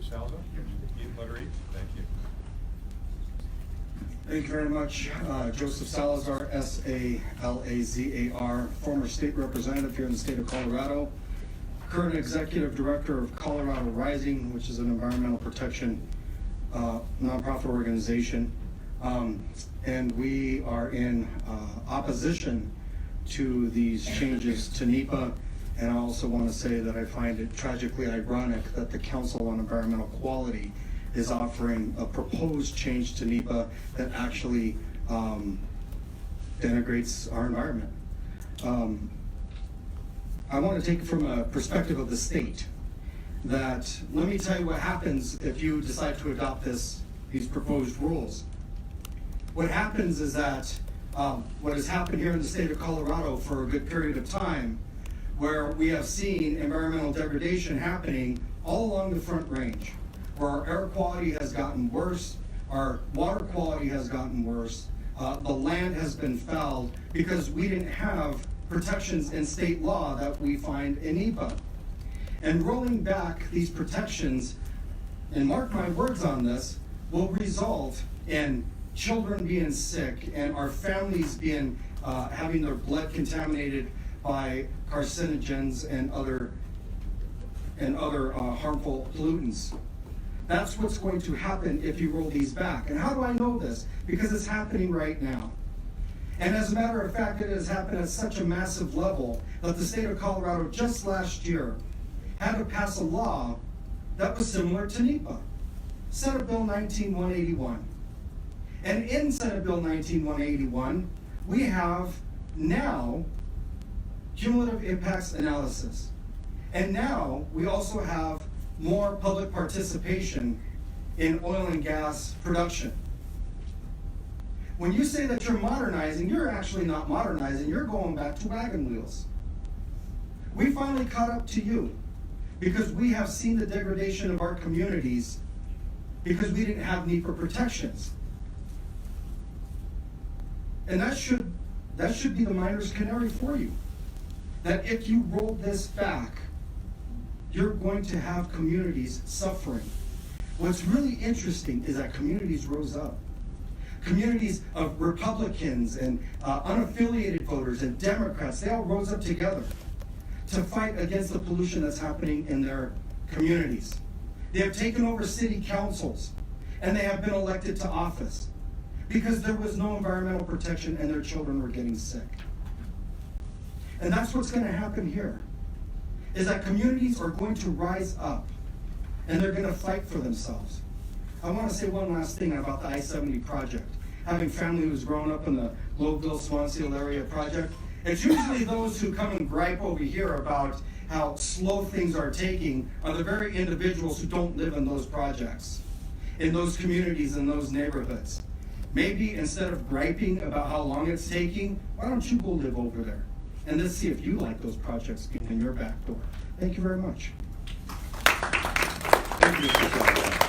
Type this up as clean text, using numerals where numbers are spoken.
Mr. Salazar? Letter E. Thank you. Thank you very much. Joseph Salazar, S-A-L-A-Z-A-R, former state representative here in the state of Colorado, current executive director of Colorado Rising, which is an environmental protection nonprofit organization. And we are in opposition to these changes to NEPA. And I also want to say that I find it tragically ironic that the Council on Environmental Quality is offering a proposed change to NEPA that actually denigrates our environment. I want to take it from a perspective of the state. That let me tell you what happens if you decide to adopt these proposed rules. What happens is that what has happened here in the state of Colorado for a good period of time, where we have seen environmental degradation happening all along the Front Range, where our air quality has gotten worse, our water quality has gotten worse, the land has been fouled because we didn't have protections in state law that we find in NEPA. And rolling back these protections, and mark my words on this, will result in children being sick and our families being having their blood contaminated by carcinogens and other harmful pollutants. That's what's going to happen if you roll these back. And how do I know this? Because it's happening right now. And as a matter of fact, it has happened at such a massive level that the state of Colorado just last year had to pass a law that was similar to NEPA, Senate Bill 19-181. And in Senate Bill 19-181, we have now cumulative impacts analysis. And now we also have more public participation in oil and gas production. When you say that you're modernizing, you're actually not modernizing, you're going back to wagon wheels. We finally caught up to you because we have seen the degradation of our communities because we didn't have NEPA protections. And that should be the miner's canary for you. That if you roll this back, you're going to have communities suffering. What's really interesting is that communities rose up. Communities of Republicans and unaffiliated voters and Democrats, they all rose up together to fight against the pollution that's happening in their communities. They have taken over city councils and they have been elected to office because there was no environmental protection and their children were getting sick. And that's what's going to happen here, is that communities are going to rise up and they're going to fight for themselves. I want to say one last thing about the I-70 project. Having family who's grown up in the Globeville-Swansea area project, it's usually those who come and gripe over here about how slow things are taking are the very individuals who don't live in those projects, in those communities, in those neighborhoods. Maybe instead of griping about how long it's taking, why don't you go live over there? And let's see if you like those projects being in your back door. Thank you very much. Thank you, Mr. Salazar.